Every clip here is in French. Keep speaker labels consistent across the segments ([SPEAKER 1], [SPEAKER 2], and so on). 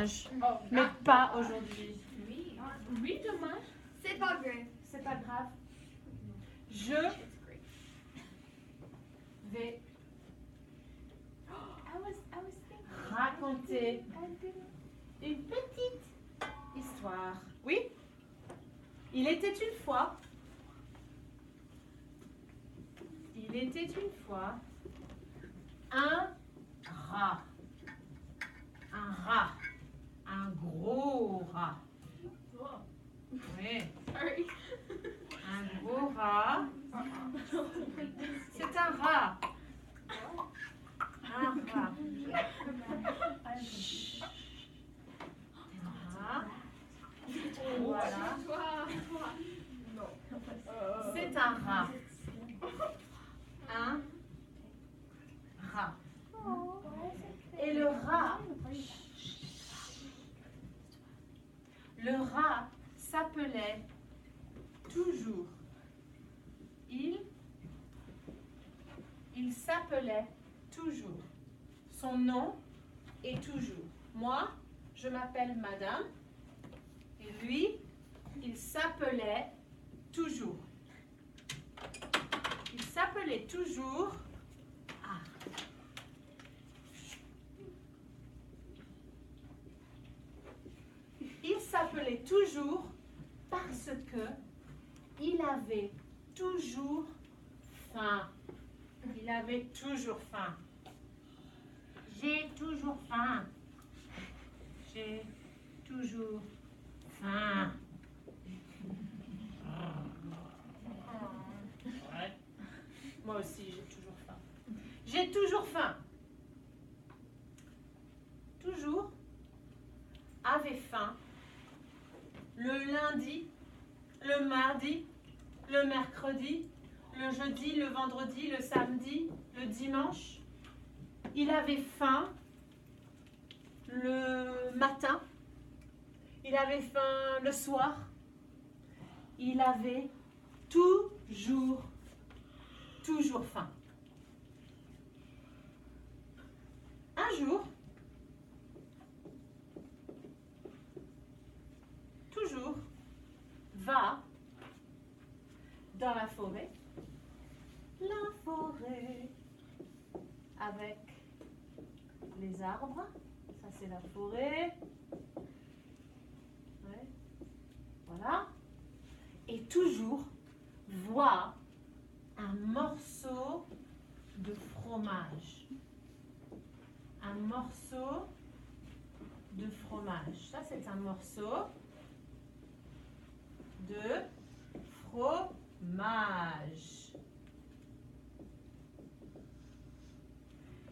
[SPEAKER 1] fromage. Mais pas aujourd'hui.
[SPEAKER 2] Oui, dommage.
[SPEAKER 3] C'est pas grave.
[SPEAKER 1] C'est pas grave. Je vais raconter une petite histoire. Oui? Il était une fois un rat. Un gros rat. Oui.
[SPEAKER 2] Sorry.
[SPEAKER 1] Un gros rat. C'est un rat. Un rat. Chut. Un rat. Voilà. C'est un rat. Un rat. Et le rat s'appelait toujours. Il s'appelait toujours. Son nom est toujours. Moi, je m'appelle Madame. Et lui, il s'appelait toujours. Il s'appelait toujours. Il s'appelait toujours parce que il avait toujours faim. Il avait toujours faim. J'ai toujours faim. J'ai toujours faim. Ouais. Moi aussi, j'ai toujours faim. J'ai toujours faim. Toujours avait faim le lundi, le mardi, le mercredi, le jeudi, le vendredi, le samedi, le dimanche. Il avait faim le matin. Il avait faim le soir. Il avait toujours faim. Un jour, toujours, va dans la forêt, avec les arbres, ça c'est la forêt, ouais. Voilà, et toujours voit un morceau de fromage, un morceau de fromage, ça c'est un morceau de fromage.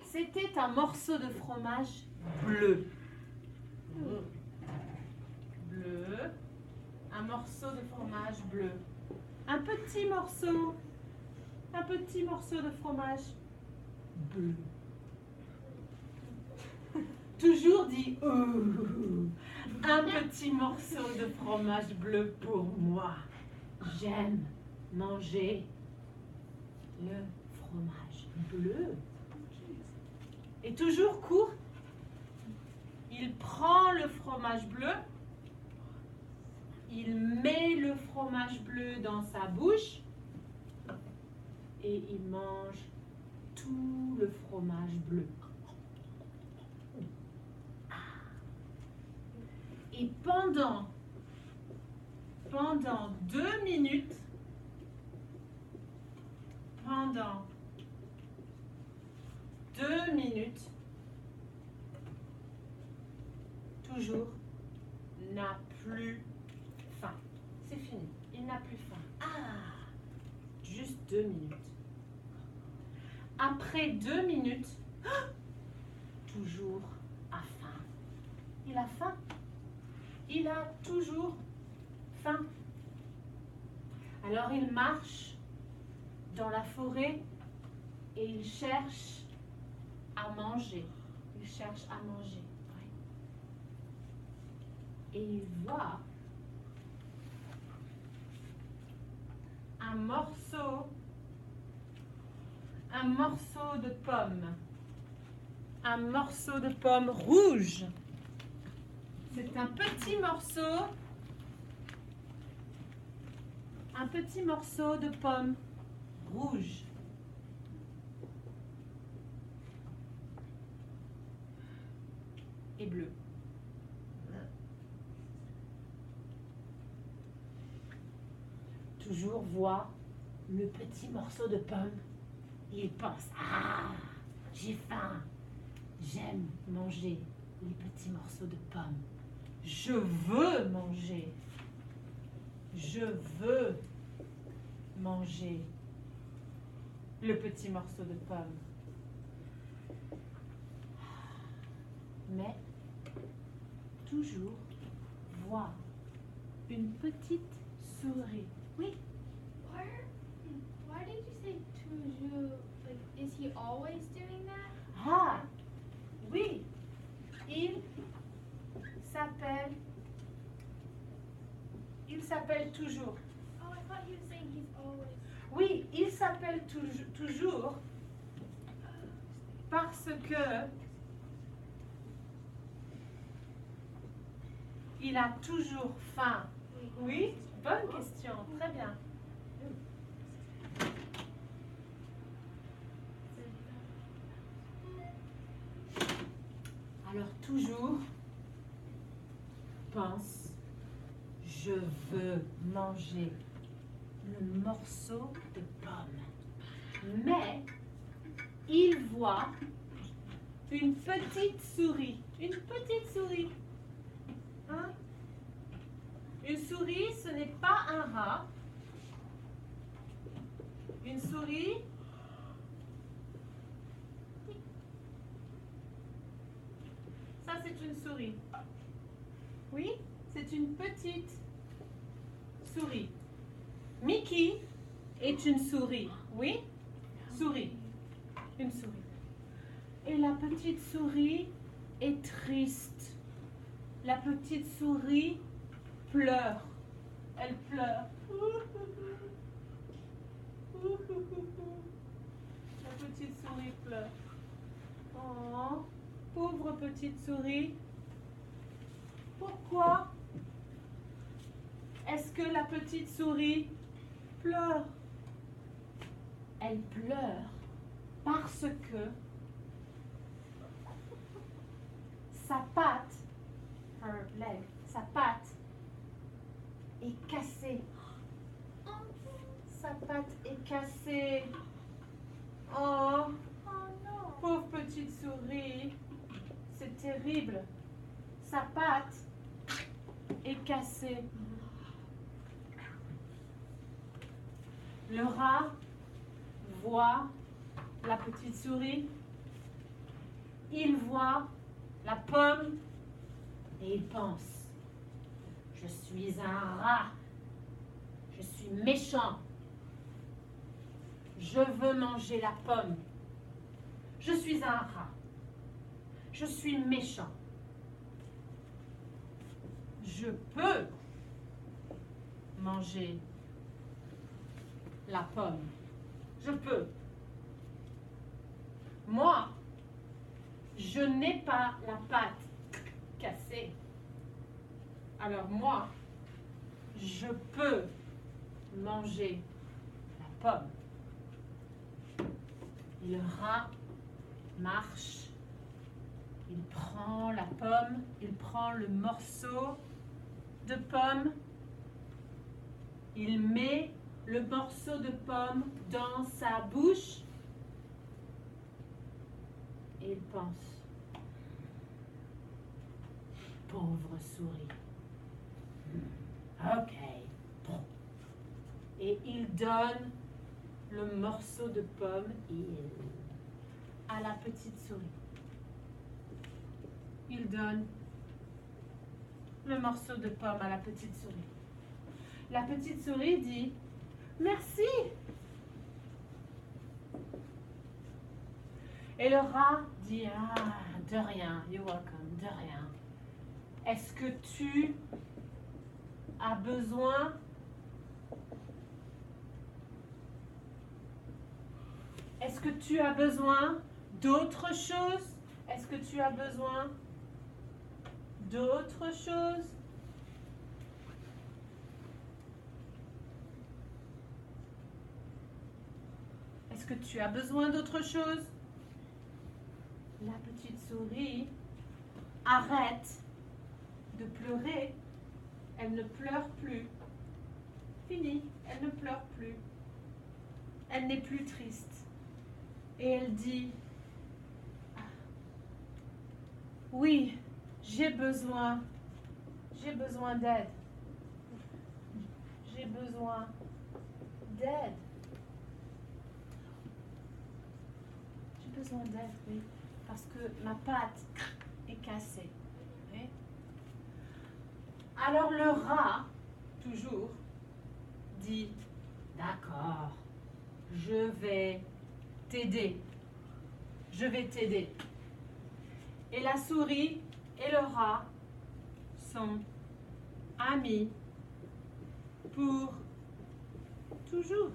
[SPEAKER 1] C'était un morceau de fromage bleu. Bleu. Un morceau de fromage bleu. Un petit morceau de fromage bleu. Toujours dit un petit morceau de fromage bleu pour moi. J'aime manger le fromage bleu. Et toujours court, il prend le fromage bleu, il met le fromage bleu dans sa bouche et il mange tout le fromage bleu. Et pendant 2 minutes, toujours n'a plus faim. C'est fini, il n'a plus faim. Juste 2 minutes. Après 2 minutes, toujours a faim. Il a faim. Il a toujours faim. Alors il marche dans la forêt et il cherche à manger. Il cherche à manger. Et il voit un morceau de pomme. Un morceau de pomme rouge. est un petit morceau de pomme rouge. Et bleu. Toujours voit le petit morceau de pomme. Il pense, ah, j'ai faim. J'aime manger les petits morceaux de pommes. Je veux manger. Je veux manger le petit morceau de pomme. Mais toujours voir une petite souris. Oui.
[SPEAKER 2] Why did you say toujours? Like, is he always doing that?
[SPEAKER 1] Ah, oui. Il s'appelle toujours.
[SPEAKER 2] Oh, I thought he was saying he's always.
[SPEAKER 1] Oui, il s'appelle toujours parce que il a toujours faim. Oui, bonne question, très bien. Alors toujours pense, je veux manger le morceau de pomme. Mais il voit une petite souris. Une petite souris. Hein? Une souris, ce n'est pas un rat. Une souris, ça c'est une souris. Oui, c'est une petite souris. Mickey est une souris. Oui, souris. Une souris. Et la petite souris est triste. La petite souris pleure. Elle pleure. La petite souris pleure. Oh, pauvre petite souris. Pourquoi est-ce que la petite souris pleure? Elle pleure parce que sa patte, sa patte est cassée. Sa patte est cassée. Oh, pauvre petite souris. C'est terrible. Sa patte est cassée. Le rat voit la petite souris. Il voit la pomme et il pense, je suis un rat. Je suis méchant. Je veux manger la pomme. Je suis un rat. Je suis méchant. Je peux manger la pomme. Je peux. Moi, je n'ai pas la patte cassée. Alors moi, je peux manger la pomme. Le rat marche, il prend la pomme, il prend le morceau de pomme, il met le morceau de pomme dans sa bouche et il pense, pauvre souris. Ok. Et il donne le morceau de pomme à la petite souris. Il donne le morceau de pomme à la petite souris. La petite souris dit « Merci !» Et le rat dit « Ah, de rien, you're welcome, de rien. Est-ce que tu as besoin d'autre chose? Est-ce que tu as besoin d'autres choses? Est-ce que tu as besoin d'autre chose? La petite souris arrête de pleurer. Elle ne pleure plus. Fini, elle ne pleure plus. Elle n'est plus triste. Et elle dit, ah, oui, j'ai besoin d'aide. J'ai besoin d'aide. J'ai besoin d'aide, oui, parce que ma patte est cassée. Oui. Alors le rat, toujours, dit, d'accord, je vais t'aider. Je vais t'aider. Et la souris et le rat sont amis pour toujours.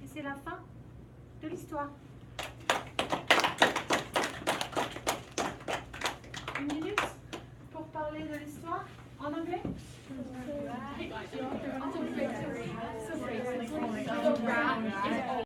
[SPEAKER 1] Et c'est la fin de l'histoire. Une minute pour parler de l'histoire en anglais?
[SPEAKER 2] Right.